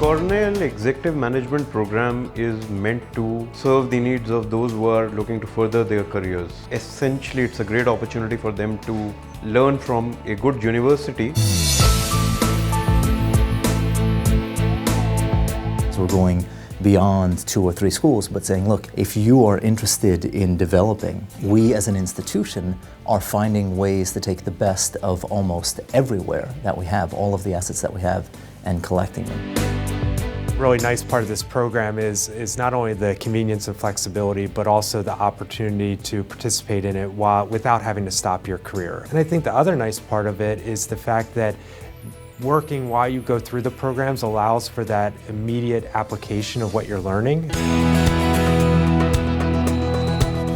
Cornell Executive Management Program is meant to serve the needs of those who are looking to further their careers. Essentially, it's a great opportunity for them to learn from a good university. So we're going beyond 2 or 3 schools, but saying, look, if you are interested in developing, we as an institution are finding ways to take the best of almost everywhere that we have, all of the assets that we have, and collecting them. Really nice part of this program is not only the convenience and flexibility, but also the opportunity to participate in it without having to stop your career. And I think the other nice part of it is the fact that working while you go through the programs allows for that immediate application of what you're learning.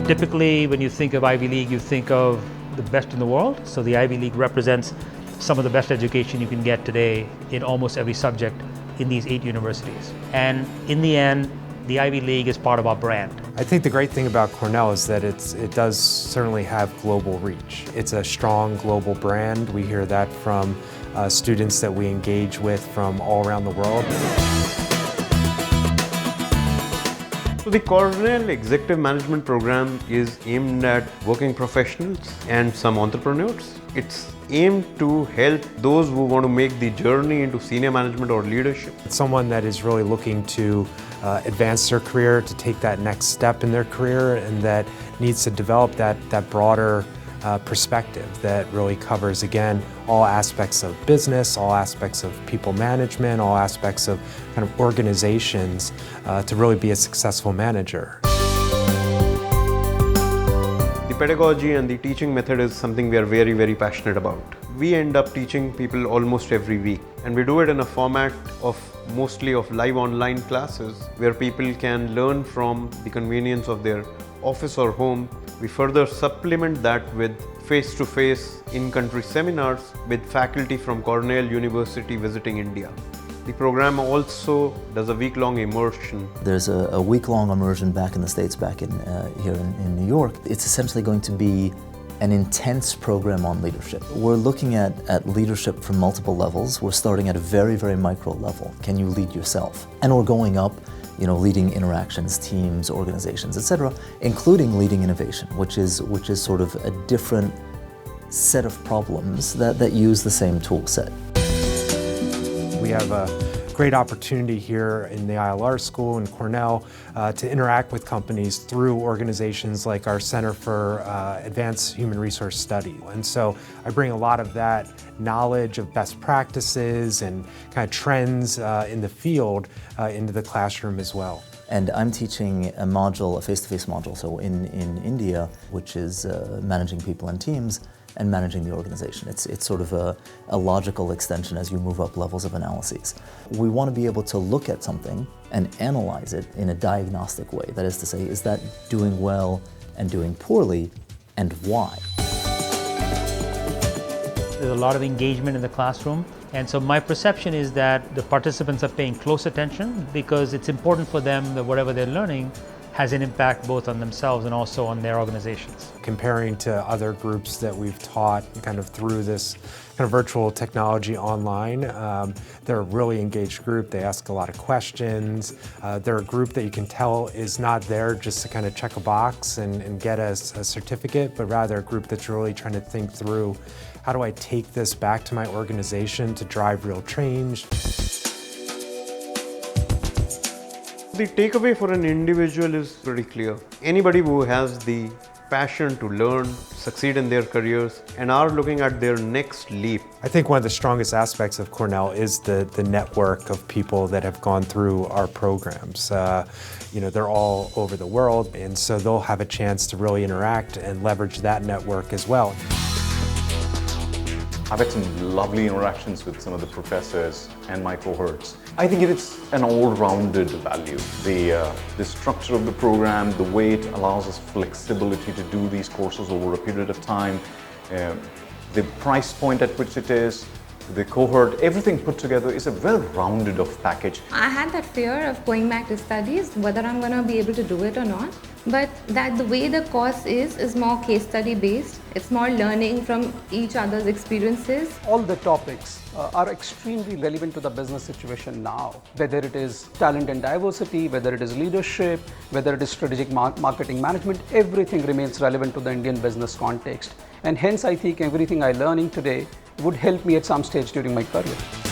Typically, when you think of Ivy League, you think of the best in the world. So the Ivy League represents some of the best education you can get today in almost every subject in these 8 universities. And in the end, the Ivy League is part of our brand. I think the great thing about Cornell is that it does certainly have global reach. It's a strong global brand. We hear that from students that we engage with from all around the world. So the Cornell Executive Management Program is aimed at working professionals and some entrepreneurs. It's aimed to help those who want to make the journey into senior management or leadership. It's someone that is really looking to advance their career, to take that next step in their career, and that needs to develop that broader perspective that really covers, again, all aspects of business, all aspects of people management, all aspects of kind of organizations to really be a successful manager. The pedagogy and the teaching method is something we are very, very passionate about. We end up teaching people almost every week, and we do it in a format of mostly of live online classes where people can learn from the convenience of their office or home. We further supplement that with face-to-face in-country seminars with faculty from Cornell University visiting India. The program also does a week-long immersion. There's a week-long immersion back in the States, back in here in New York. It's essentially going to be an intense program on leadership. We're looking at leadership from multiple levels. We're starting at a very, very micro level. Can you lead yourself? And we're going up, leading interactions, teams, organizations, etc., including leading innovation, which is sort of a different set of problems that use the same tool set. We have a great opportunity here in the ILR school in Cornell to interact with companies through organizations like our Center for Advanced Human Resource Study. And so I bring a lot of that knowledge of best practices and kind of trends in the field into the classroom as well. And I'm teaching a module, a face-to-face module, so in India, which is managing people and teams and managing the organization. It's sort of a logical extension as you move up levels of analyses. We want to be able to look at something and analyze it in a diagnostic way. That is to say, is that doing well and doing poorly, and why? There's a lot of engagement in the classroom, and so my perception is that the participants are paying close attention because it's important for them that whatever they're learning has an impact both on themselves and also on their organizations. Comparing to other groups that we've taught kind of through this kind of virtual technology online, they're a really engaged group. They ask a lot of questions. They're a group that you can tell is not there just to kind of check a box and get a certificate, but rather a group that's really trying to think through, how do I take this back to my organization to drive real change? The takeaway for an individual is pretty clear. Anybody who has the passion to learn, succeed in their careers, and are looking at their next leap. I think one of the strongest aspects of Cornell is the network of people that have gone through our programs. They're all over the world, and so they'll have a chance to really interact and leverage that network as well. I've had some lovely interactions with some of the professors and my cohorts. I think it is an all-rounded value. The structure of the program, the way it allows us flexibility to do these courses over a period of time, the price point at which it is, the cohort, everything put together is a well-rounded package. I had that fear of going back to studies, whether I'm going to be able to do it or not. but that the way the course is more case study based. It's more learning from each other's experiences. All the topics are extremely relevant to the business situation now, whether it is talent and diversity, whether it is leadership, whether it is strategic marketing management, everything remains relevant to the Indian business context. And hence I think everything I'm learning today would help me at some stage during my career.